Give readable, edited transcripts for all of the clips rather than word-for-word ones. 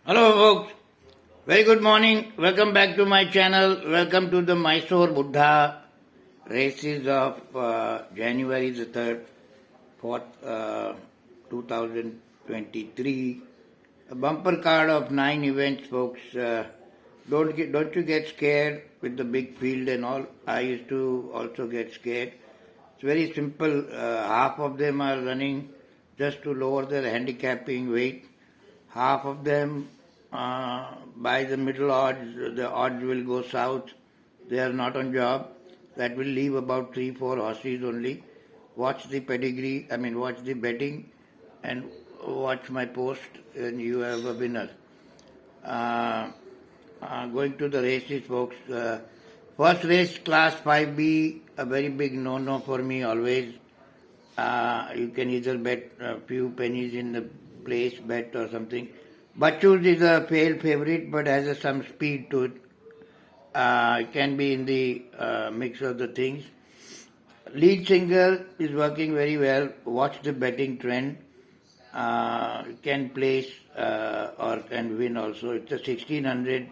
Hello folks, very good morning. Welcome back to my channel. Welcome to the Mysore Buddha races of January the 3rd, 4th, 2023. A bumper card of 9 events, folks. Don't you get scared with the big field and all. I used to also get scared. It's very simple. Half of them are running just to lower their handicapping weight. Half of them, by the middle odds, the odds will go south. They are not on job. That will leave about 3-4 horses only. Watch the pedigree, watch the betting and watch my post and you have a winner. Going to the races, folks. First race, class 5B, a very big no-no for me always. You can either bet a few pennies in the place bet or something. Bachus is a pale favorite but has some speed to it. It can be in the mix of the things. Lead singer is working very well. Watch the betting trend. Can place or can win also. It's a 1600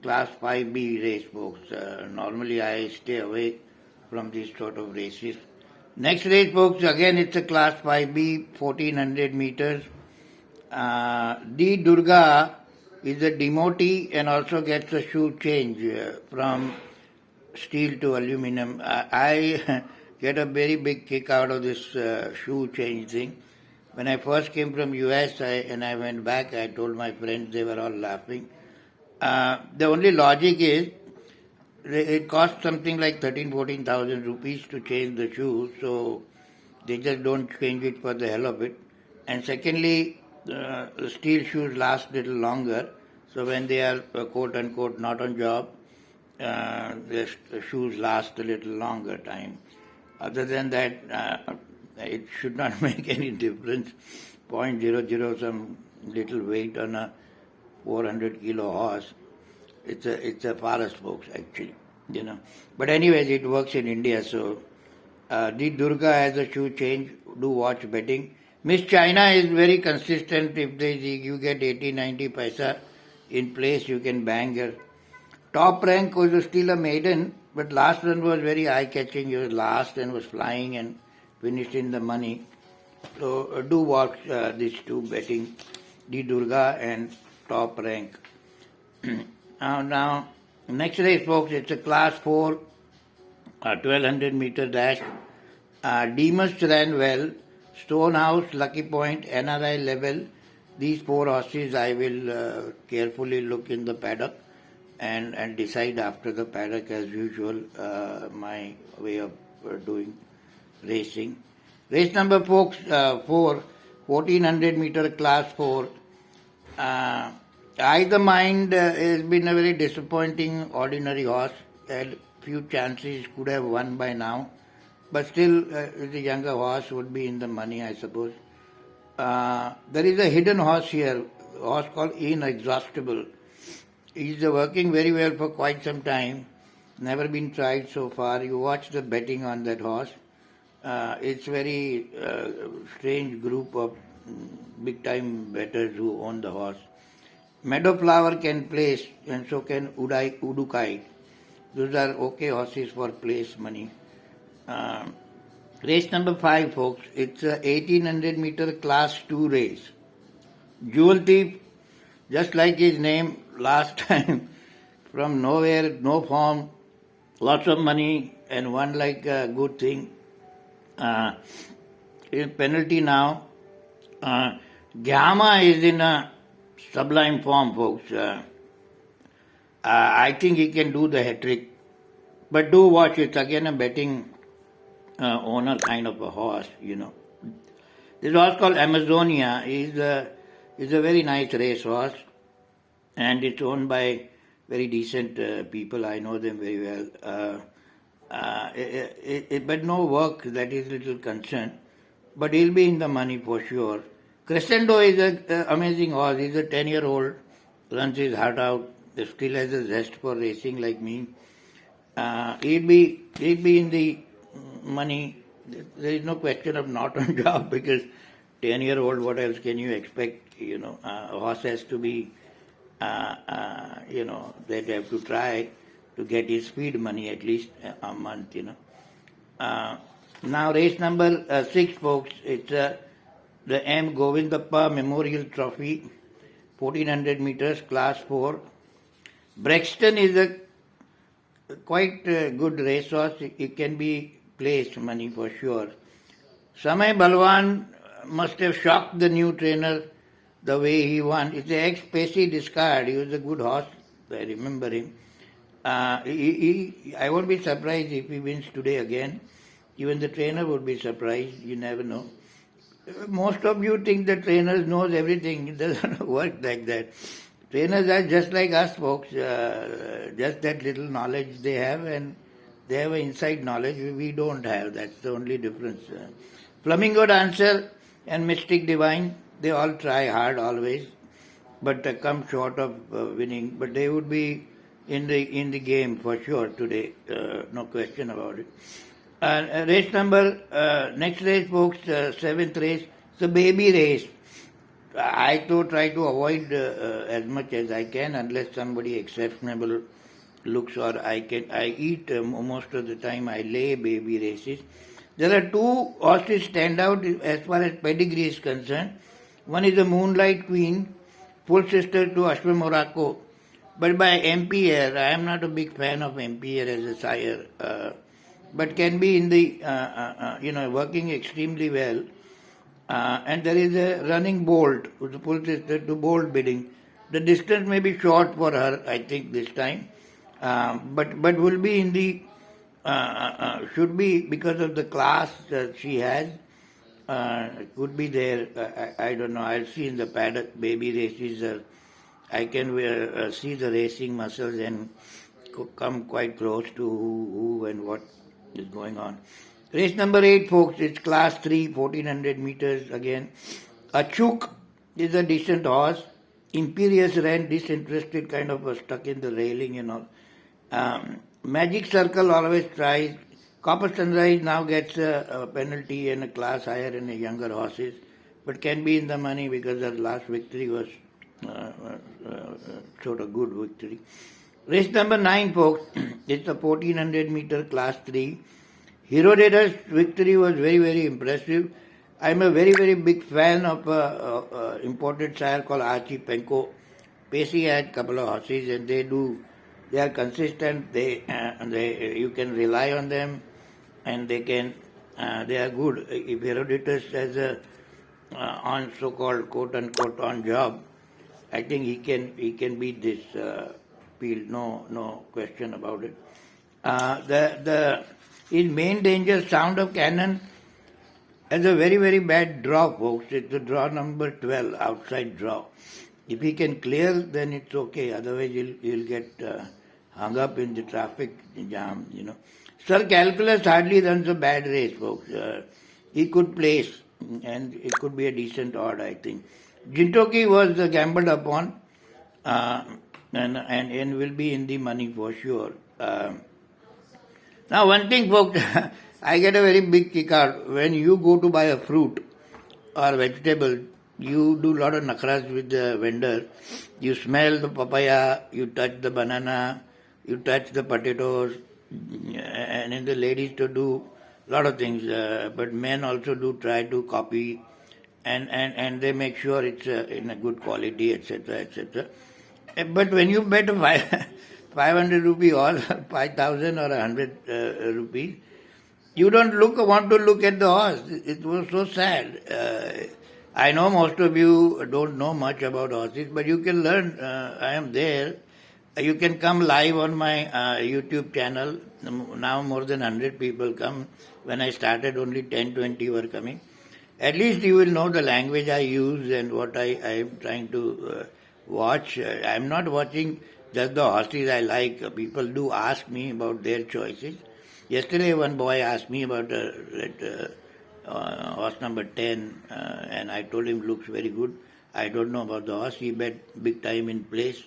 class 5B race, folks. Normally I stay away from these sort of races. Next race, folks, again it's a class 5B, 1400 meters. D. Durga is a demotee and also gets a shoe change from steel to aluminum. I get a very big kick out of this shoe change thing. When I first came from US and I went back, I told my friends, they were all laughing. The only logic is it costs something like 13,000-14,000 rupees to change the shoes, so they just don't change it for the hell of it. And secondly, the steel shoes last a little longer, so when they are quote unquote not on job, the shoes last a little longer time. Other than that, it should not make any difference. 0.00 some little weight on a 400 kilo horse. It's a forest, folks, actually, But anyways, it works in India, so the Durga has a shoe change. Do watch betting. Miss China is very consistent. If you get 80-90 paisa in place, you can bang her. Top rank was still a maiden, but last one was very eye-catching. He was last and was flying and finished in the money. So do watch these two betting, the Durga and top rank. Now, next race, folks, it's a class 4, 1200 meter dash. Demas ran well. Stonehouse, Lucky Point, NRI level. These 4 horses I will carefully look in the paddock and decide after the paddock as usual my way of doing racing. Race number 4, 1400 meter class 4. The Mind has been a very disappointing ordinary horse. Had few chances, could have won by now. But still, the younger horse would be in the money, I suppose. There is a hidden horse here, a horse called Inexhaustible. He's working very well for quite some time. Never been tried so far. You watch the betting on that horse. It's very strange group of big-time bettors who own the horse. Meadowflower can place, and so can Udukai. Those are okay horses for place money. Race number 5, folks. It's a 1800 meter class 2 race. Jewel Thief, just like his name last time, from nowhere, no form, lots of money, and won like a good thing. Penalty now. Gamma is in a sublime form, folks. I think he can do the hat trick. But do watch, it's again a betting owner kind of a horse, This horse called Amazonia is a very nice race horse, and it's owned by very decent people. I know them very well. But no work, that is little concern. But he'll be in the money for sure. Crescendo is an amazing horse. He's a 10-year-old, runs his heart out, still has a zest for racing like me. He'll be in the money. There is no question of not on job because 10-year-old, what else can you expect? A horse has to be that have to try to get his feed money at least a month, Now race number 6, folks, it's the M. Govindappa Memorial Trophy, 1400 meters, class 4. Brexton is a quite good racehorse. It can be placed money for sure. Samay Balwan must have shocked the new trainer the way he won. It's an ex-Pacey discard. He was a good horse. I remember him. I won't be surprised if he wins today again. Even the trainer would be surprised. You never know. Most of you think the trainers knows everything. It doesn't work like that. Trainers are just like us, folks. Just that little knowledge they have, and they have an inside knowledge we don't have. That's the only difference. Flamingo Dancer and Mystic Divine, they all try hard always, but come short of winning. But they would be in the game for sure today. No question about it. Race number, next race, folks, 7th race, it's a baby race. I try to avoid as much as I can unless somebody exceptional looks, or I eat most of the time. I lay baby races. There are two horses stand out as far as pedigree is concerned. One is the Moonlight Queen, full sister to Ashwa Morocco, but by MP Air. I am not a big fan of MP Air as a sire, but can be in the working extremely well. And there is a Running Bolt, who's a full sister to Bolt Bidding. The distance may be short for her, I think, this time, but will be in the should be, because of the class that she has. Could be there. I don't know. I'll see in the paddock baby races. I can see the racing muscles and come quite close to who and what is going on. Race number 8, folks, it's class 3, 1400 meters again. Achuk is a decent horse. Imperious ran disinterested, kind of stuck in the railing and all. Magic Circle always tries. Copper Sunrise now gets a penalty and a class higher in the younger horses, but can be in the money because her last victory was sort of good victory. Race number 9, folks, it's a 1400 meter class 3. Herodotus' victory was very, very impressive. I'm a very, very big fan of imported sire called Archie Penko. Pacey had a couple of horses, and they are consistent. You can rely on them, and they are good. If Herodotus has a on so-called quote unquote on job, I think he can beat this field. No question about it. In Main Danger, Sound of Cannon has a very, very bad draw, folks. It's the draw number 12, outside draw. If he can clear, then it's okay. Otherwise, he'll get hung up in the traffic jam, Sir Calculus hardly runs a bad race, folks. He could place, and it could be a decent odd, I think. Jintoki was gambled upon, and will be in the money for sure. Now, one thing, folks, I get a very big kick out. When you go to buy a fruit or vegetable, you do a lot of nakras with the vendor. You smell the papaya, you touch the banana, you touch the potatoes, and then the ladies to do a lot of things. But men also do try to copy, and they make sure it's in a good quality, etc., etc. But when you bet a 500 rupee or 5,000 or 100 rupees, you don't want to look at the horse. It was so sad. I know most of you don't know much about horses, but you can learn. I am there. You can come live on my YouTube channel. Now more than 100 people come. When I started, only 10, 20 were coming. At least you will know the language I use and what I am trying to watch. I am not watching just the horses I like. People do ask me about their choices. Yesterday one boy asked me about horse number 10 and I told him looks very good. I don't know about the horse. He bet big time in place.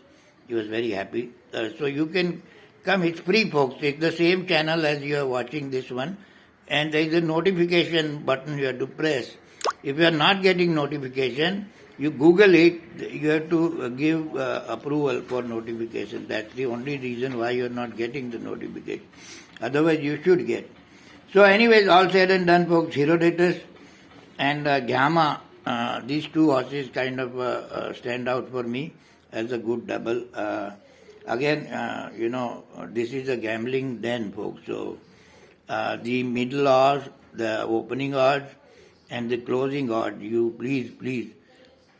He was very happy. So you can come. It's free, folks. It's the same channel as you are watching this one. And there is a notification button you have to press. If you are not getting notification, You Google it, you have to give approval for notification. That's the only reason why you're not getting the notification. Otherwise, you should get. So, anyways, all said and done, folks, Herodotus and Gamma, these two horses kind of stand out for me as a good double. Again, this is a gambling den, folks. So, the middle odds, the opening odds, and the closing odds, you please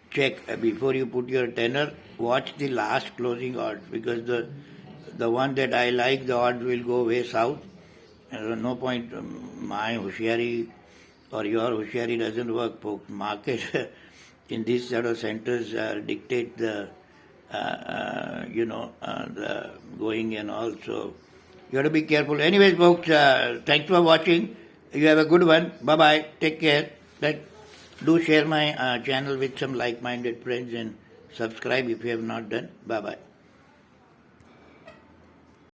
check before you put your tenner. Watch the last closing odds, because the one that I like, the odds will go way south. No point my Hoshiari or your Hoshiari doesn't work, folks. Market in these sort of centers dictate the the going and all. So you have to be careful. Anyways, folks, thanks for watching. You have a good one. Bye bye. Take care. Do share my channel with some like-minded friends and subscribe if you have not done. Bye bye.